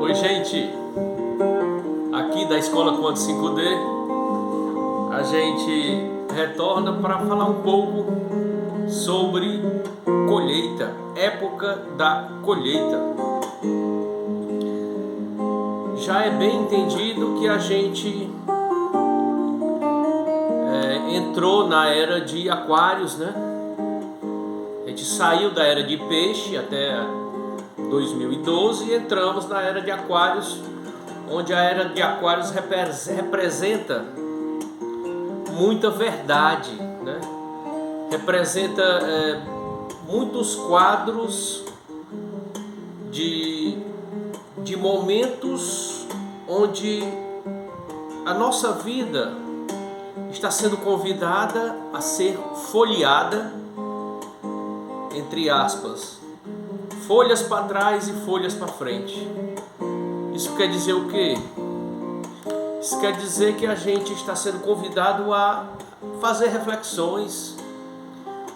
Oi, gente, aqui da Escola Conte 5D, a gente retorna para falar um pouco sobre colheita, época da colheita. Já é bem entendido que a gente entrou na era de aquários, né? A gente saiu da era de peixe até 2012 e entramos na era de aquários, onde a era de aquários representa muita verdade, né? Representa muitos quadros de momentos onde a nossa vida está sendo convidada a ser folheada, entre aspas, folhas para trás e folhas para frente. Isso quer dizer o quê? Isso quer dizer que a gente está sendo convidado a fazer reflexões,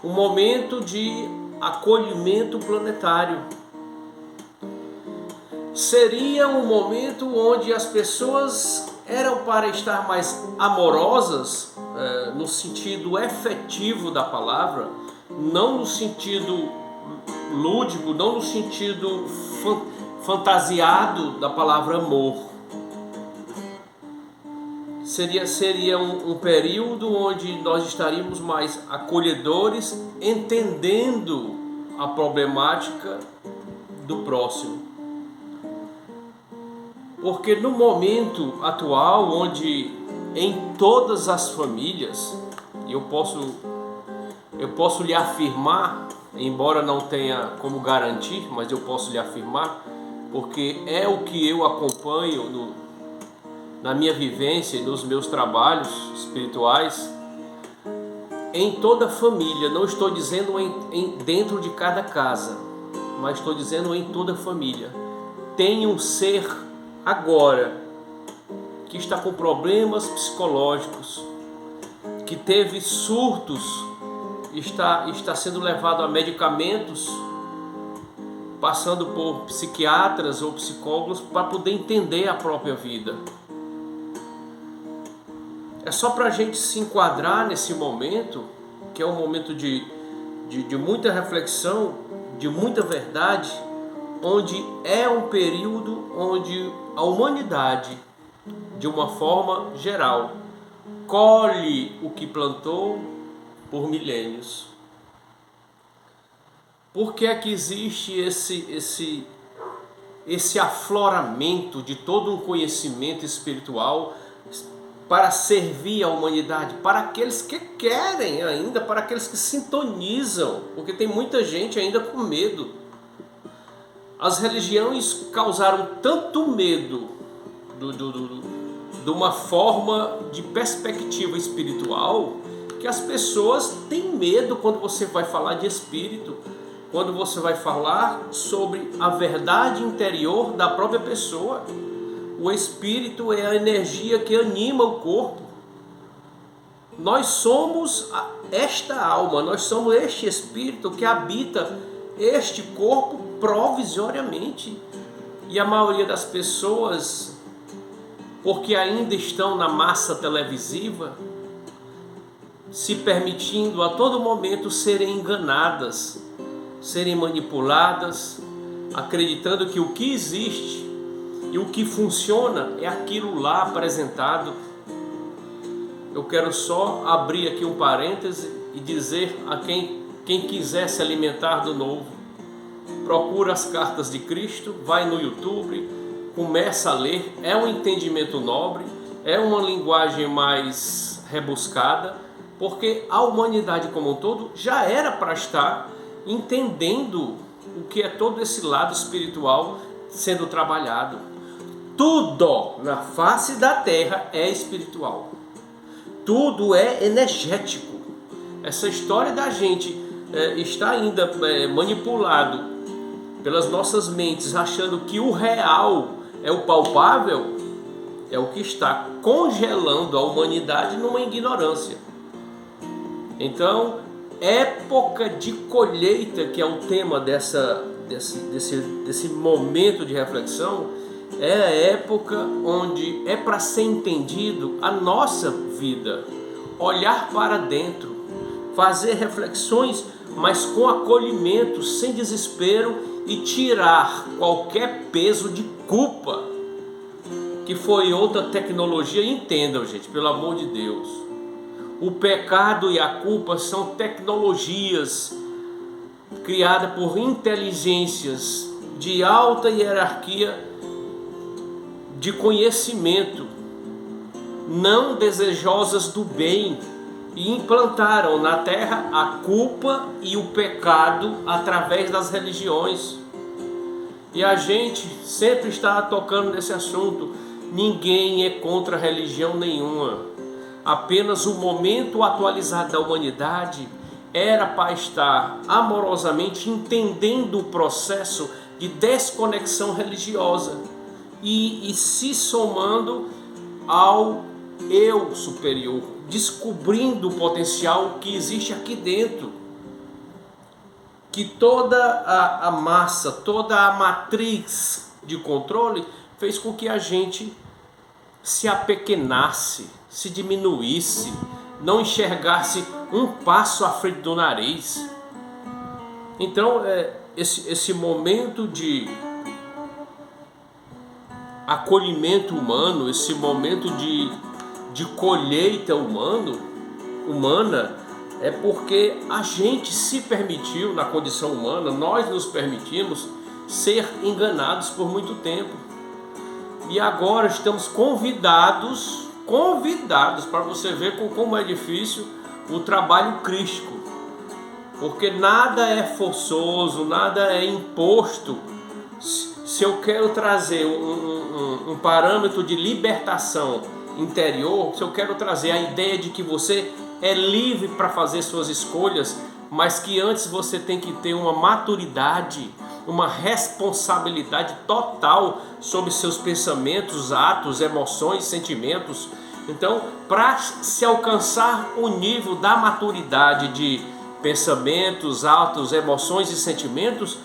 um momento de acolhimento planetário. Seria um momento onde as pessoas eram para estar mais amorosas, no sentido efetivo da palavra, não no sentido lúdico, não no sentido fantasiado da palavra amor. Seria um período onde nós estaríamos mais acolhedores, entendendo a problemática do próximo. Porque no momento atual, onde em todas as famílias, eu posso lhe afirmar, embora não tenha como garantir, mas eu posso lhe afirmar, porque é o que eu acompanho na minha vivência e nos meus trabalhos espirituais. Em toda família, não estou dizendo dentro de cada casa, mas estou dizendo em toda família, tem um ser agora que está com problemas psicológicos, que teve surtos, está sendo levado a medicamentos, passando por psiquiatras ou psicólogos para poder entender a própria vida. É só para a gente se enquadrar nesse momento, que é um momento de muita reflexão, de muita verdade, onde é um período onde a humanidade, de uma forma geral, colhe o que plantou por milênios. Por que é que existe esse afloramento de todo um conhecimento espiritual para servir a humanidade, para aqueles que querem ainda, para aqueles que sintonizam, porque tem muita gente ainda com medo. As religiões causaram tanto medo de uma forma de perspectiva espiritual, que as pessoas têm medo quando você vai falar de espírito, quando você vai falar sobre a verdade interior da própria pessoa. O espírito é a energia que anima o corpo. Nós somos esta alma, nós somos este espírito que habita este corpo provisoriamente. E a maioria das pessoas, porque ainda estão na massa televisiva, se permitindo a todo momento serem enganadas, serem manipuladas, acreditando que o que existe e o que funciona é aquilo lá apresentado. Eu quero só abrir aqui um parêntese e dizer a quem quiser se alimentar do novo, procura as cartas de Cristo, vai no YouTube, começa a ler, é um entendimento nobre, é uma linguagem mais rebuscada, porque a humanidade como um todo já era para estar entendendo o que é todo esse lado espiritual sendo trabalhado. Tudo na face da terra é espiritual, tudo é energético. Essa história da gente está ainda manipulado pelas nossas mentes, achando que o real é o palpável, é o que está congelando a humanidade numa ignorância. Então, época de colheita, que é o tema desse momento de reflexão, é a época onde é para ser entendido a nossa vida, olhar para dentro, fazer reflexões, mas com acolhimento, sem desespero, e tirar qualquer peso de culpa, que foi outra tecnologia. Entendam, gente, pelo amor de Deus, o pecado e a culpa são tecnologias criadas por inteligências de alta hierarquia de conhecimento, não desejosas do bem, e implantaram na terra a culpa e o pecado através das religiões. E a gente sempre está tocando nesse assunto. Ninguém é contra religião nenhuma, apenas o momento atualizado da humanidade era para estar amorosamente entendendo o processo de desconexão religiosa e se somando ao eu superior, descobrindo o potencial que existe aqui dentro, que toda a massa, toda a matriz de controle fez com que a gente se apequenasse, se diminuísse, não enxergasse um passo à frente do nariz. Então, esse momento de acolhimento humano, esse momento de colheita humana, é porque a gente se permitiu, na condição humana, nós nos permitimos ser enganados por muito tempo. E agora estamos convidados para você ver como é difícil o trabalho crístico, porque nada é forçoso, nada é imposto. Se eu quero trazer um parâmetro de libertação interior, se eu quero trazer a ideia de que você é livre para fazer suas escolhas, mas que antes você tem que ter uma maturidade, uma responsabilidade total sobre seus pensamentos, atos, emoções, sentimentos. Então, para se alcançar o nível da maturidade de pensamentos, atos, emoções e sentimentos,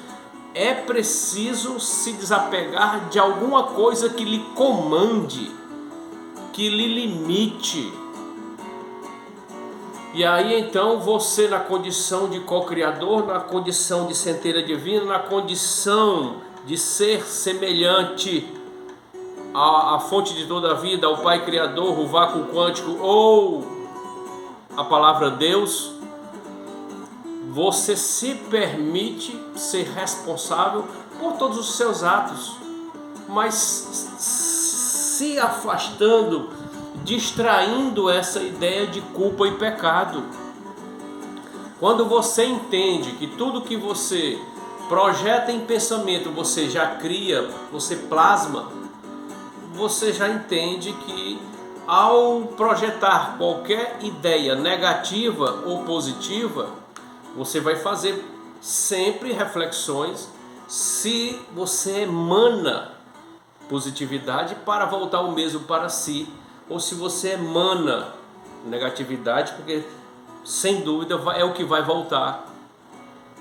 é preciso se desapegar de alguma coisa que lhe comande, que lhe limite. E aí então você, na condição de co-criador, na condição de centelha divina, na condição de ser semelhante à fonte de toda a vida, ao Pai Criador, o vácuo quântico ou a palavra Deus, você se permite ser responsável por todos os seus atos, mas se afastando, distraindo essa ideia de culpa e pecado. Quando você entende que tudo que você projeta em pensamento, você já cria, você plasma, você já entende que ao projetar qualquer ideia negativa ou positiva, você vai fazer sempre reflexões se você emana positividade para voltar o mesmo para si, ou se você emana negatividade, porque sem dúvida é o que vai voltar.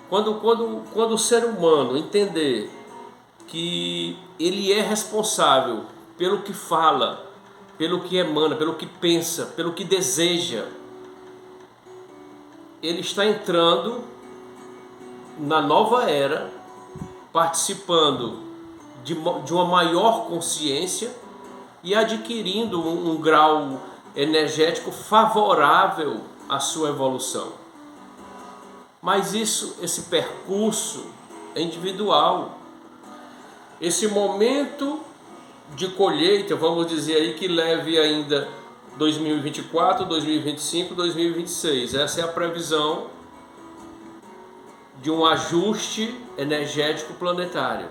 Quando o ser humano entender que ele é responsável pelo que fala, pelo que emana, pelo que pensa, pelo que deseja, ele está entrando na nova era, participando de uma maior consciência e adquirindo um grau energético favorável à sua evolução. Mas esse percurso é individual. Esse momento de colheita, vamos dizer aí que leve ainda 2024, 2025, 2026. Essa é a previsão de um ajuste energético planetário.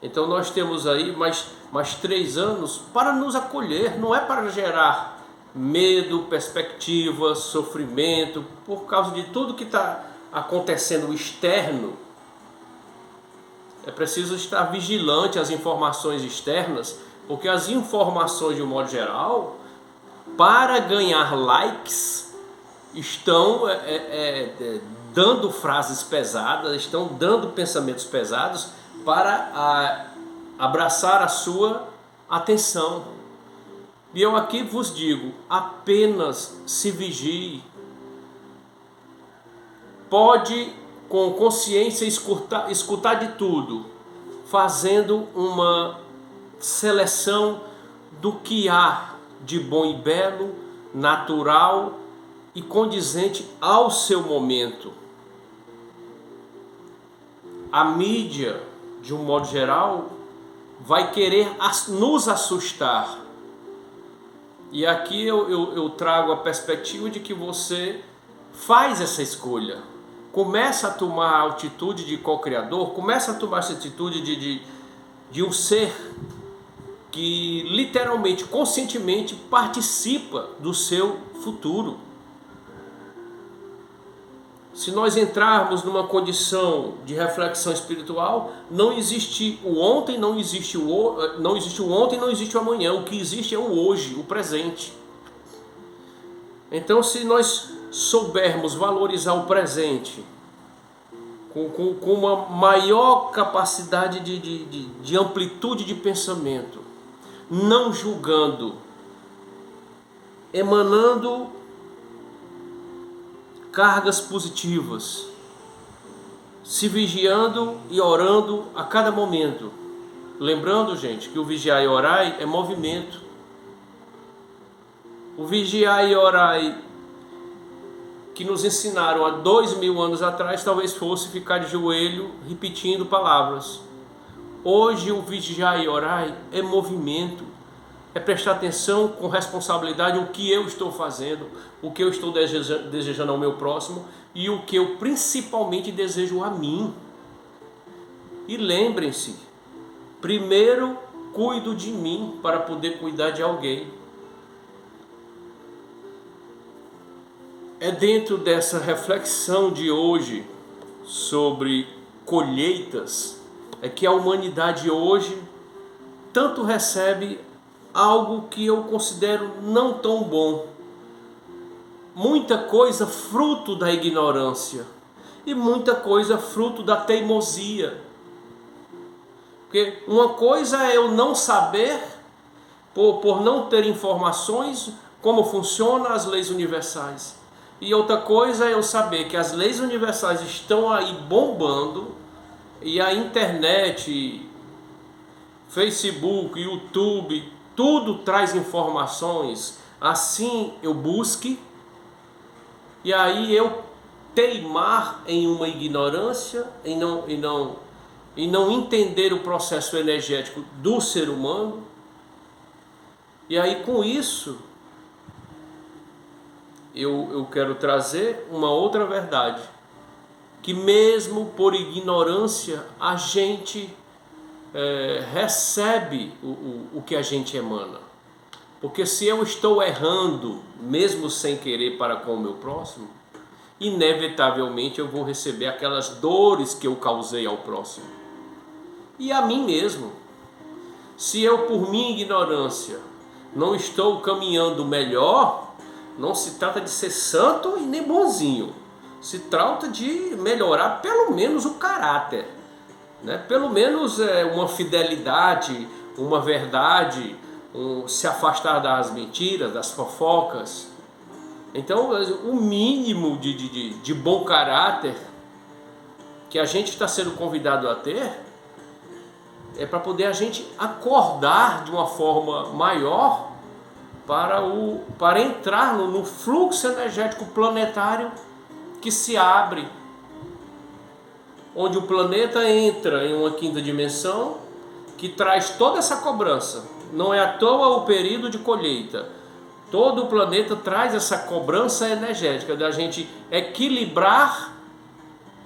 Então nós temos aí mais 3 anos para nos acolher, não é para gerar medo, perspectiva, sofrimento, por causa de tudo que está acontecendo externo. É preciso estar vigilante às informações externas, porque as informações, de um modo geral, para ganhar likes, estão dando frases pesadas, estão dando pensamentos pesados para abraçar a sua atenção. E eu aqui vos digo, apenas se vigie. Pode com consciência escutar de tudo, fazendo uma seleção do que há de bom e belo, natural e condizente ao seu momento. A mídia, de um modo geral, vai querer nos assustar. E aqui eu trago a perspectiva de que você faz essa escolha. Começa a tomar a atitude de co-criador, começa a tomar essa atitude de um ser que literalmente, conscientemente participa do seu futuro. Se nós entrarmos numa condição de reflexão espiritual, não existe o ontem, não existe o ontem, não existe o amanhã. O que existe é o hoje, o presente. Então, se nós soubermos valorizar o presente com uma maior capacidade de amplitude de pensamento, não julgando, emanando cargas positivas, se vigiando e orando a cada momento. Lembrando, gente, que o vigiar e orar é movimento. O vigiar e orar que nos ensinaram há 2000 anos atrás talvez fosse ficar de joelho repetindo palavras. Hoje o vigiar e orar é movimento, é prestar atenção com responsabilidade o que eu estou fazendo, o que eu estou desejando ao meu próximo e o que eu principalmente desejo a mim. E lembrem-se, primeiro cuido de mim para poder cuidar de alguém. É dentro dessa reflexão de hoje sobre colheitas é que a humanidade hoje tanto recebe algo que eu considero não tão bom. Muita coisa fruto da ignorância e muita coisa fruto da teimosia. Porque uma coisa é eu não saber, por não ter informações, como funcionam as leis universais. E outra coisa é eu saber que as leis universais estão aí bombando e a internet, Facebook, YouTube, tudo traz informações, assim eu busque, e aí eu teimar em uma ignorância, em não entender o processo energético do ser humano, e aí com isso eu quero trazer uma outra verdade, que mesmo por ignorância a gente recebe o que a gente emana. Porque se eu estou errando, mesmo sem querer, para com o meu próximo, inevitavelmente eu vou receber aquelas dores que eu causei ao próximo. E a mim mesmo. Se eu, por minha ignorância, não estou caminhando melhor, não se trata de ser santo e nem bonzinho. Se trata de melhorar pelo menos o caráter, né? Pelo menos uma fidelidade, uma verdade, se afastar das mentiras, das fofocas. Então, o mínimo de bom caráter que a gente está sendo convidado a ter é para poder a gente acordar de uma forma maior para entrar no fluxo energético planetário que se abre, onde o planeta entra em uma quinta dimensão que traz toda essa cobrança. Não é à toa o período de colheita. Todo o planeta traz essa cobrança energética da gente equilibrar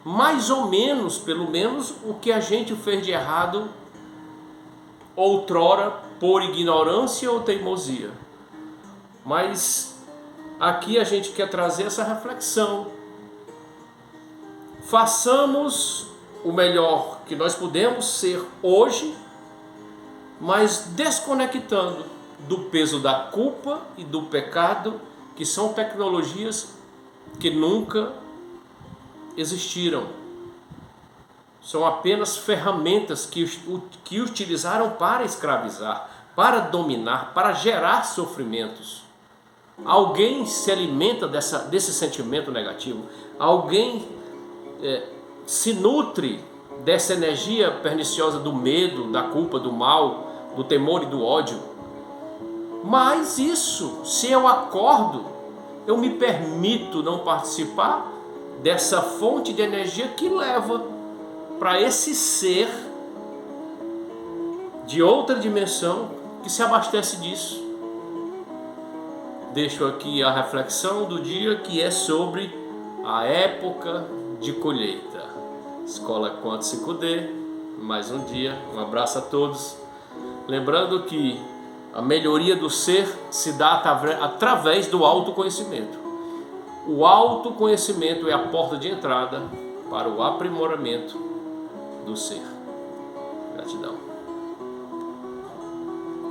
mais ou menos, pelo menos, o que a gente fez de errado outrora por ignorância ou teimosia. Mas aqui a gente quer trazer essa reflexão. Façamos o melhor que nós podemos ser hoje, mas desconectando do peso da culpa e do pecado, que são tecnologias que nunca existiram. são apenas ferramentas que utilizaram para escravizar, para dominar, para gerar sofrimentos. Alguém se alimenta desse sentimento negativo, alguém se nutre dessa energia perniciosa do medo, da culpa, do mal, do temor e do ódio. Mas isso, se eu acordo, eu me permito não participar dessa fonte de energia que leva para esse ser de outra dimensão que se abastece disso. Deixo aqui a reflexão do dia, que é sobre a época de colheita. Escola Quanto 5D, mais um dia, um abraço a todos. Lembrando que a melhoria do ser se dá através do autoconhecimento. O autoconhecimento é a porta de entrada para o aprimoramento do ser. Gratidão.